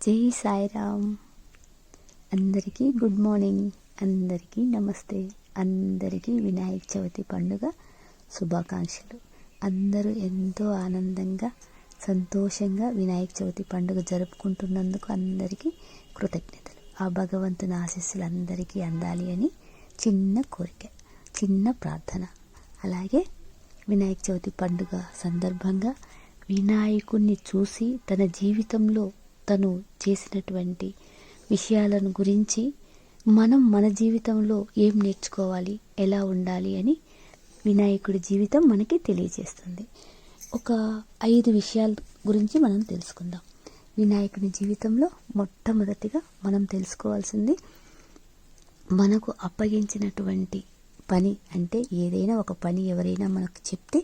జై సాయిరామ్. అందరికీ good morning, అందరికీ నమస్తే, అందరికీ వినాయక చవితి పండుగ శుభాకాంక్షలు. అందరూ ఎంతో ఆనందంగా సంతోషంగా వినాయక చవితి పండుగ జరుపుకుంటున్నందుకు అందరికీ కృతజ్ఞతలు. ఆ భగవంతుని ఆశీస్సులు అందరికీ అందాలి అని చిన్న కోరిక, చిన్న ప్రార్థన. అలాగే వినాయక చవితి పండుగ సందర్భంగా వినాయకుణ్ణి చూసి తన జీవితంలో తను చేసినటువంటి విషయాలను గురించి మనం మన జీవితంలో ఏం నేర్చుకోవాలి, ఎలా ఉండాలి అని వినాయకుడి జీవితం మనకి తెలియజేస్తుంది. ఒక 5 విషయాల గురించి మనం తెలుసుకుందాం. వినాయకుడి జీవితంలో మొట్టమొదటిగా మనం తెలుసుకోవాల్సింది, మనకు అప్పగించినటువంటి పని, అంటే ఏదైనా ఒక పని ఎవరైనా మనకు చెప్తే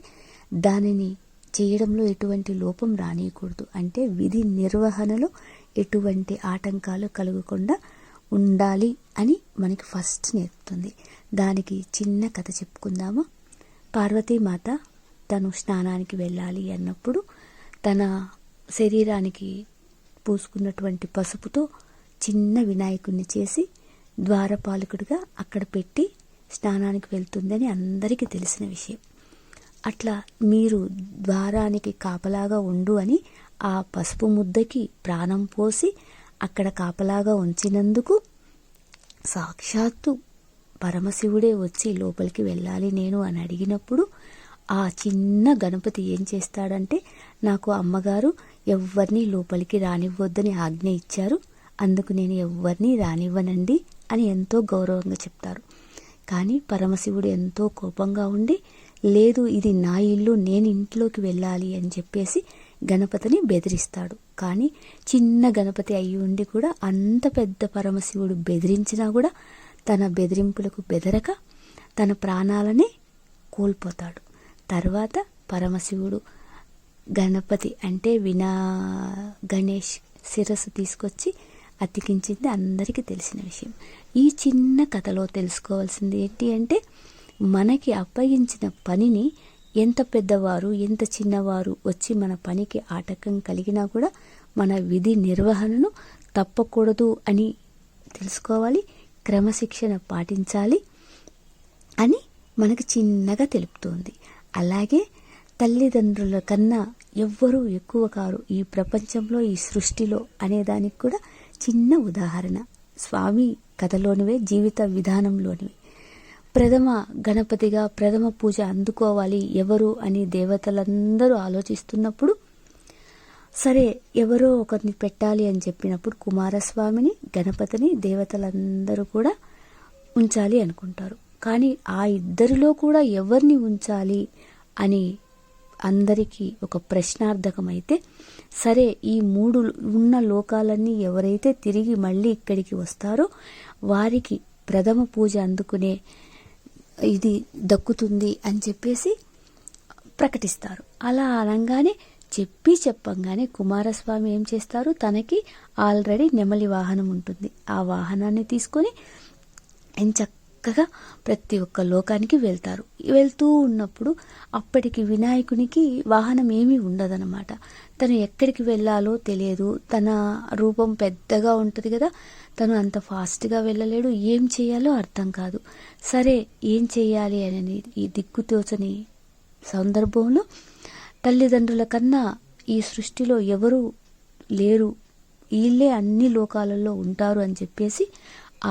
దానిని చేయడంలో ఎటువంటి లోపం రానియకూడదు. అంటే విధి నిర్వహణలో ఎటువంటి ఆటంకాలు కలగకుండా ఉండాలి అని మనకి ఫస్ట్ నేర్పుతుంది. దానికి చిన్న కథ చెప్పుకుందాము. పార్వతీమాత తను స్నానానికి వెళ్ళాలి అన్నప్పుడు తన శరీరానికి పూసుకున్నటువంటి పసుపుతో చిన్న వినాయకుడిని చేసి ద్వారపాలకుడిగా అక్కడ పెట్టి స్నానానికి వెళ్తుందని అందరికీ తెలిసిన విషయం. అట్లా మీరు ద్వారానికి కాపలాగా ఉండు అని ఆ పసుపు ముద్దకి ప్రాణం పోసి అక్కడ కాపలాగా ఉంచినందుకు సాక్షాత్తు పరమశివుడే వచ్చి లోపలికి వెళ్ళాలి నేను అని అడిగినప్పుడు ఆ చిన్న గణపతి ఏం చేస్తాడంటే, నాకు అమ్మగారు ఎవ్వరినీ లోపలికి రానివ్వద్దని ఆజ్ఞ ఇచ్చారు, అందుకు నేను ఎవ్వరినీ రానివ్వనండి అని ఎంతో గౌరవంగా చెప్తారు. కానీ పరమశివుడు ఎంతో కోపంగా ఉండి, లేదు ఇది నా ఇల్లు, నేను ఇంట్లోకి వెళ్ళాలి అని చెప్పేసి గణపతిని బెదిరిస్తాడు. కానీ చిన్న గణపతి అయి ఉండి కూడా అంత పెద్ద పరమశివుడు బెదిరించినా కూడా తన బెదిరింపులకు బెదరక తన ప్రాణాలని కోల్పోతాడు. తర్వాత పరమశివుడు గణపతి అంటే గణేష్ శిరస్సు తీసుకొచ్చి అతికించింది అందరికీ తెలిసిన విషయం. ఈ చిన్న కథలో తెలుసుకోవాల్సింది ఏంటి అంటే, మనకి అప్పగించిన పనిని ఎంత పెద్దవారు ఎంత చిన్నవారు వచ్చి మన పనికి ఆటంకం కలిగినా కూడా మన విధి నిర్వహణను తప్పకూడదు అని తెలుసుకోవాలి, క్రమశిక్షణ పాటించాలి అని మనకి చిన్నగా తెలుపుతోంది. అలాగే తల్లిదండ్రుల కన్నా ఎవ్వరూ ఎక్కువ కారు ఈ ప్రపంచంలో, ఈ సృష్టిలో అనేదానికి కూడా చిన్న ఉదాహరణ స్వామి కథలోనివే, జీవిత విధానంలోనివే. ప్రథమ గణపతిగా ప్రథమ పూజ అందుకోవాలి ఎవరు అని దేవతలందరూ ఆలోచిస్తున్నప్పుడు, సరే ఎవరో ఒకరిని పెట్టాలి అని చెప్పినప్పుడు కుమారస్వామిని, గణపతిని దేవతలందరూ కూడా ఉంచాలి అనుకుంటారు. కానీ ఆ ఇద్దరిలో కూడా ఎవరిని ఉంచాలి అని అందరికీ ఒక ప్రశ్నార్థకమైతే, సరే ఈ 3 ఉన్న లోకాలన్నీ ఎవరైతే తిరిగి మళ్ళీ ఇక్కడికి వస్తారో వారికి ప్రథమ పూజ అందుకునే ఇది దక్కుతుంది అని చెప్పేసి ప్రకటిస్తారు. అలా అనగానే చెప్పంగానే కుమారస్వామి ఏం చేస్తారు, తనకి ఆల్రెడీ నెమలి వాహనం ఉంటుంది, ఆ వాహనాన్ని తీసుకొని ఎంచక్కగా ప్రతి ఒక్క లోకానికి వెళ్తారు. వెళ్తూ ఉన్నప్పుడు అప్పటికి వినాయకునికి వాహనం ఏమీ ఉండదన్నమాట. తను ఎక్కడికి వెళ్ళాలో తెలియదు, తన రూపం పెద్దగా ఉంటుంది కదా, తను అంత ఫాస్ట్గా వెళ్ళలేడు, ఏం చేయాలో అర్థం కాదు. సరే ఏం చేయాలి అని ఈ దిక్కుతోచని సందర్భంలో తల్లిదండ్రుల కన్నా ఈ సృష్టిలో ఎవరు లేరు, వీళ్ళే అన్ని లోకాలలో ఉంటారు అని చెప్పేసి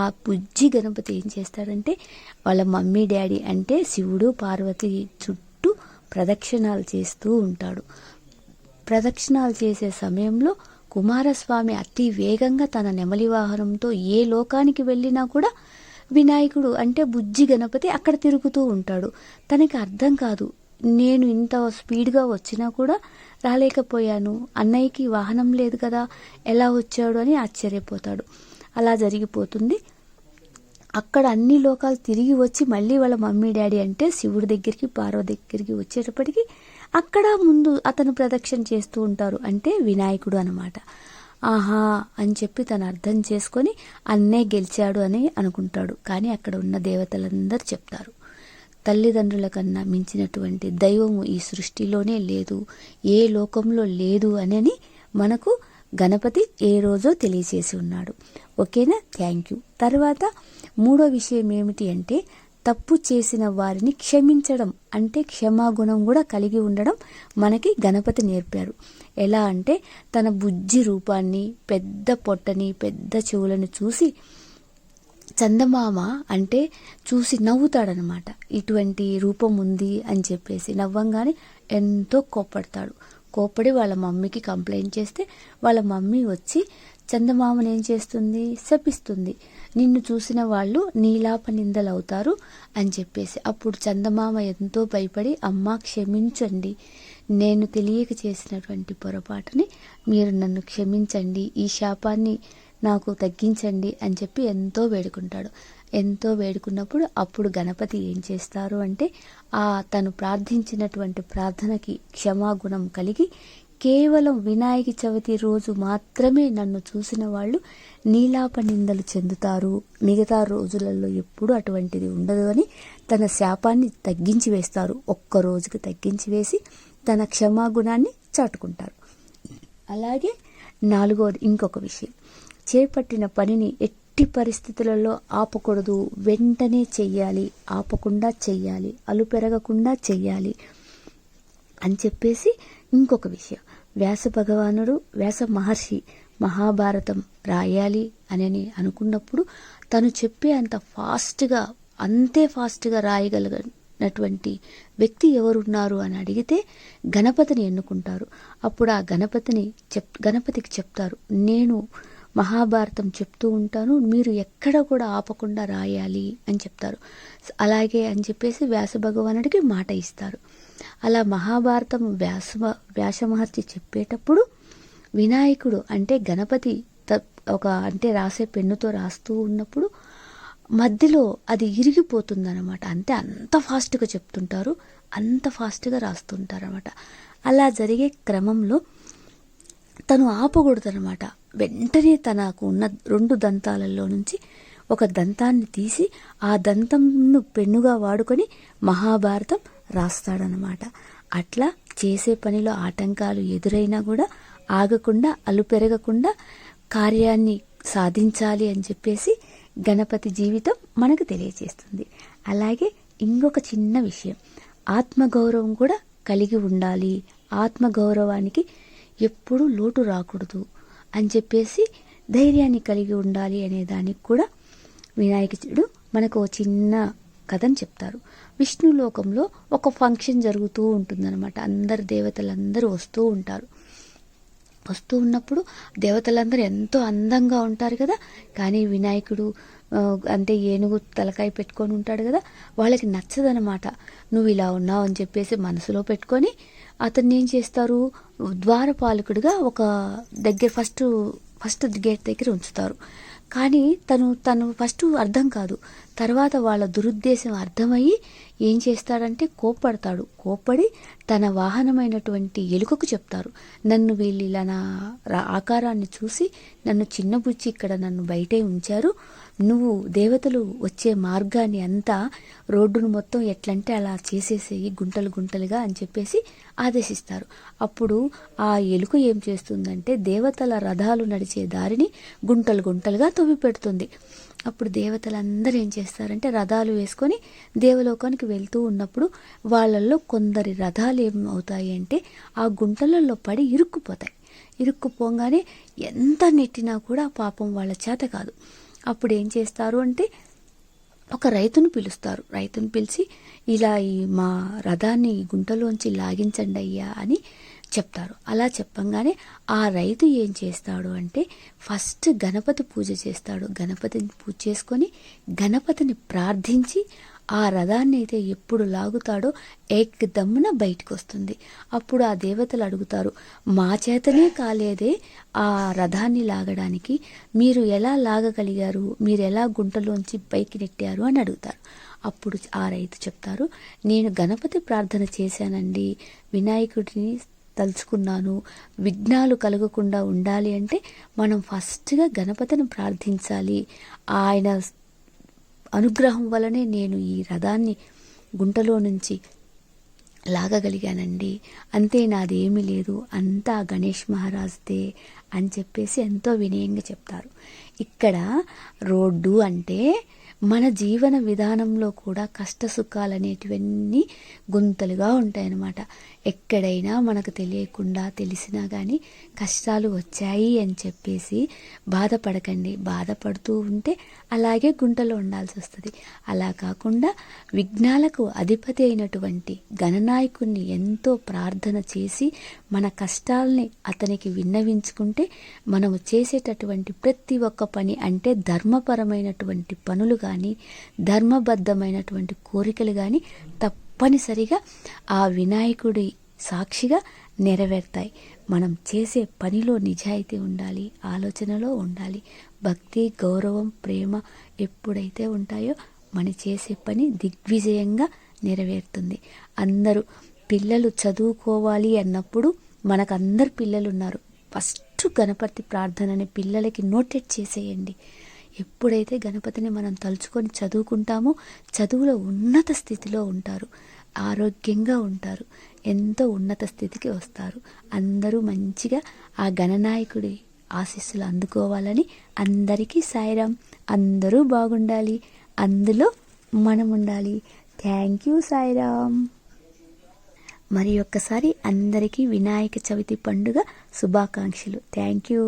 ఆ బుజ్జి గణపతి ఏం చేస్తాడంటే, వాళ్ళ మమ్మీ డాడీ అంటే శివుడు పార్వతి చుట్టూ ప్రదక్షిణాలు చేస్తూ ఉంటాడు. ప్రదక్షిణాలు చేసే సమయంలో కుమారస్వామి అతి వేగంగా తన నెమలి వాహనంతో ఏ లోకానికి వెళ్ళినా కూడా వినాయకుడు అంటే బుజ్జి గణపతి అక్కడ తిరుగుతూ ఉంటాడు. తనకి అర్థం కాదు, నేను ఇంత స్పీడ్గా వచ్చినా కూడా రాలేకపోయాను, అన్నయ్యకి వాహనం లేదు కదా, ఎలా వచ్చాడు అని ఆశ్చర్యపోతాడు. అలా జరిగిపోతుంది. అక్కడ అన్ని లోకాలు తిరిగి వచ్చి మళ్ళీ వాళ్ళ మమ్మీ డాడీ అంటే శివుడి దగ్గరికి పార్వతి దగ్గరికి వచ్చేటప్పటికి అక్కడ ముందు అతను ప్రదక్షిణ చేస్తూ ఉంటారు, అంటే వినాయకుడు అనమాట. ఆహా అని చెప్పి తను అర్థం చేసుకొని అన్నే గెలిచాడు అని అనుకుంటాడు. కానీ అక్కడ ఉన్న దేవతలందరూ చెప్తారు, తల్లిదండ్రుల కన్నా మించినటువంటి దైవము ఈ సృష్టిలోనే లేదు, ఏ లోకంలో లేదు అని మనకు గణపతి ఏ రోజో తెలియచేసి ఉన్నాడు. ఓకేనా? Thank you. తర్వాత మూడో విషయం ఏమిటి అంటే తప్పు చేసిన వారిని క్షమించడం, అంటే క్షమాగుణం కూడా కలిగి ఉండడం మనకి గణపతి నేర్పారు. ఎలా అంటే తన బుజ్జి రూపాన్ని, పెద్ద పొట్టని, పెద్ద చెవులను చూసి చందమామ అంటే చూసి నవ్వుతాడనమాట. ఇటువంటి రూపం ఉంది అని చెప్పేసి నవ్వంగానే ఎంతో కోప్పడతాడు. కోప్పడి వాళ్ళ మమ్మీకి కంప్లైంట్ చేస్తే వాళ్ళ మమ్మీ వచ్చి చందమామను ఏం చేస్తుంది? శపిస్తుంది. నిన్ను చూసిన వాళ్ళు నీలాప నిందలవుతారు అని చెప్పేసి. అప్పుడు చందమామ ఎంతో భయపడి, అమ్మా క్షమించండి, నేను తెలియక చేసినటువంటి పొరపాటుని మీరు నన్ను క్షమించండి, ఈ శాపాన్ని నాకు తగ్గించండి అని చెప్పి ఎంతో వేడుకుంటాడు. ఎంతో వేడుకున్నప్పుడు అప్పుడు గణపతి ఏం చేస్తారు అంటే తను ప్రార్థించినటువంటి ప్రార్థనకి క్షమాగుణం కలిగి కేవలం వినాయక చవితి రోజు మాత్రమే నన్ను చూసిన వాళ్ళు నీలాప నిందలు చెందుతారు, మిగతా రోజులలో ఎప్పుడు అటువంటిది ఉండదు అని తన శాపాన్ని తగ్గించి వేస్తారు. ఒక్క రోజుకి తగ్గించి వేసి తన క్షమాగుణాన్ని చాటుకుంటారు. అలాగే నాలుగోది ఇంకొక విషయం, చేపట్టిన పనిని ఎట్టి పరిస్థితులలో ఆపకూడదు, వెంటనే చెయ్యాలి, ఆపకుండా చెయ్యాలి, అలుపెరగకుండా చెయ్యాలి అని చెప్పేసి. ఇంకొక విషయం, వ్యాస మహర్షి మహాభారతం రాయాలి అని అనుకున్నప్పుడు తను చెప్పే అంతే ఫాస్ట్గా రాయగలిగినటువంటి వ్యక్తి ఎవరున్నారు అని అడిగితే గణపతిని ఎన్నుకుంటారు. అప్పుడు ఆ గణపతికి చెప్తారు, నేను మహాభారతం చెప్తూ ఉంటాను, మీరు ఎక్కడ కూడా ఆపకుండా రాయాలి అని చెప్తారు. అలాగే అని చెప్పేసి వ్యాస భగవానుడికి మాట ఇస్తారు. అలా మహాభారతం వ్యాస మహర్షి చెప్పేటప్పుడు వినాయకుడు అంటే గణపతి అంటే రాసే పెన్నుతో రాస్తూ ఉన్నప్పుడు మధ్యలో అది ఇరిగిపోతుందన్నమాట. అంత ఫాస్ట్గా చెప్తుంటారు, అంత ఫాస్ట్గా రాస్తుంటారు అనమాట. అలా జరిగే క్రమంలో తను ఆపకూడదనమాట. వెంటనే తనకు ఉన్న 2 దంతాలలో నుంచి ఒక దంతాన్ని తీసి ఆ దంతంను పెన్నుగా వాడుకొని మహాభారతం రాస్తాడనమాట. అట్లా చేసే పనిలో ఆటంకాలు ఎదురైనా కూడా ఆగకుండా, అలుపెరగకుండా కార్యాన్ని సాధించాలి అని చెప్పేసి గణపతి జీవితం మనకు తెలియజేస్తుంది. అలాగే ఇంకొక చిన్న విషయం, ఆత్మగౌరవం కూడా కలిగి ఉండాలి, ఆత్మగౌరవానికి ఎప్పుడూ లోటు రాకూడదు అని చెప్పేసి ధైర్యాన్ని కలిగి ఉండాలి అనే దానికి కూడా వినాయకుడు మనకు ఒక చిన్న కథను చెప్తారు. విష్ణులోకంలో ఒక ఫంక్షన్ జరుగుతూ ఉంటుందన్నమాట. దేవతలందరూ వస్తూ ఉంటారు. వస్తూ ఉన్నప్పుడు దేవతలందరూ ఎంతో అందంగా ఉంటారు కదా, కానీ వినాయకుడు అంటే ఏనుగు తలకాయ పెట్టుకొని ఉంటాడు కదా, వాళ్ళకి నచ్చదనమాట. నువ్వు ఇలా ఉన్నావు అని చెప్పేసి మనసులో పెట్టుకొని అతన్ని ఏం చేస్తారు, ద్వారపాలకుడిగా ఒక దగ్గర ఫస్ట్ గేట్ దగ్గర ఉంచుతారు. కానీ తను ఫస్ట్ అర్థం కాదు, తర్వాత వాళ్ళ దురుద్దేశం అర్థమయ్యి ఏం చేస్తాడంటే కోప్పడి తన వాహనమైనటువంటి ఎలుకకు చెప్తారు, నన్ను వీళ్ళు ఇలా నా ఆకారాన్ని చూసి నన్ను చిన్నబుచ్చి ఇక్కడ నన్ను బయటే ఉంచారు, నువ్వు దేవతలు వచ్చే మార్గాన్ని అంతా రోడ్డును మొత్తం ఎట్లంటే అలా చేసేసేయి గుంటలుగా అని చెప్పేసి ఆదేశిస్తారు. అప్పుడు ఆ ఎలుక ఏం చేస్తుందంటే దేవతల రథాలు నడిచే దారిని గుంటలుగా తవ్వి పెడుతుంది. అప్పుడు దేవతలందరూ ఏం చేస్తారంటే రథాలు వేసుకొని దేవలోకానికి వెళ్తూ ఉన్నప్పుడు వాళ్ళల్లో కొందరి రథాలు ఏమవుతాయి అంటే ఆ గుంటలలో పడి ఇరుక్కుపోగానే ఎంత నెట్టినా కూడా పాపం వాళ్ళ చేత కాదు. అప్పుడు ఏం చేస్తారు అంటే ఒక రైతును పిలిచి ఇలా మా రథాన్ని గుంటలోంచి లాగించండి అయ్యా అని చెప్తారు. అలా చెప్పంగానే ఆ రైతు ఏం చేస్తాడు అంటే ఫస్ట్ గణపతి పూజ చేస్తాడు. గణపతిని పూజ చేసుకొని గణపతిని ప్రార్థించి ఆ రథాన్ని అయితే ఎప్పుడు లాగుతాడో ఏకదమ్మున బయటకు వస్తుంది. అప్పుడు ఆ దేవతలు అడుగుతారు, మా చేతనే కాలేదే ఆ రథాన్ని లాగడానికి, మీరు ఎలా లాగగలిగారు, మీరు ఎలా గుంటలోంచి పైకి నెట్టారు అని అడుగుతారు. అప్పుడు ఆ రైతు చెప్తారు, నేను గణపతి ప్రార్థన చేశానండి, వినాయకుడిని తలుచుకున్నాను, విఘ్నాలు కలగకుండా ఉండాలి అంటే మనం ఫస్ట్గా గణపతిని ప్రార్థించాలి, ఆయన అనుగ్రహం వలనే నేను ఈ రథాన్ని గుంటలో నుంచి లాగగలిగానండి, అంతే, నాదేమీ లేదు, అంతా గణేష్ మహారాజ్దే అని చెప్పేసి ఎంతో వినయంగా చెప్తారు. ఇక్కడ రోడ్డు అంటే మన జీవన విధానంలో కూడా కష్ట సుఖాలు అనేటివన్నీ గుంతలుగా ఉంటాయన్నమాట. ఎక్కడైనా మనకు తెలియకుండా తెలిసినా కానీ కష్టాలు వచ్చాయి అని చెప్పేసి బాధపడకండి. బాధపడుతూ ఉంటే అలాగే గుంటలో ఉండాల్సి వస్తుంది. అలా కాకుండా విఘ్నాలకు అధిపతి అయినటువంటి గణనాయకుణ్ణి ఎంతో ప్రార్థన చేసి మన కష్టాలని అతనికి విన్నవించుకుంటే మనము చేసేటటువంటి ప్రతి ఒక్క పని అంటే ధర్మపరమైనటువంటి పనులు కానీ ధర్మబద్ధమైనటువంటి కోరికలు కానీ తప్పనిసరిగా ఆ వినాయకుడి సాక్షిగా నెరవేరుతాయి. మనం చేసే పనిలో నిజాయితీ ఉండాలి, ఆలోచనలో ఉండాలి. భక్తి, గౌరవం, ప్రేమ ఎప్పుడైతే ఉంటాయో మన చేసే పని దిగ్విజయంగా నెరవేరుతుంది. అందరూ పిల్లలు చదువుకోవాలి అన్నప్పుడు మనకు అందరు పిల్లలు ఉన్నారు, ఫస్ట్ గణపతి ప్రార్థనని పిల్లలకి నోటెట్ చేసేయండి. ఎప్పుడైతే గణపతిని మనం తలుచుకొని చదువుకుంటామో చదువులో ఉన్నత స్థితిలో ఉంటారు, ఆరోగ్యంగా ఉంటారు, ఎంతో ఉన్నత స్థితికి వస్తారు. అందరూ మంచిగా ఆ గణనాయకుడి ఆశీస్సులు అందుకోవాలని అందరికీ సాయిరాం. అందరూ బాగుండాలి, అందులో మనం ఉండాలి. Thank you Sairam. మరి ఒక్కసారి అందరికీ వినాయక చవితి పండుగ శుభాకాంక్షలు. Thank you.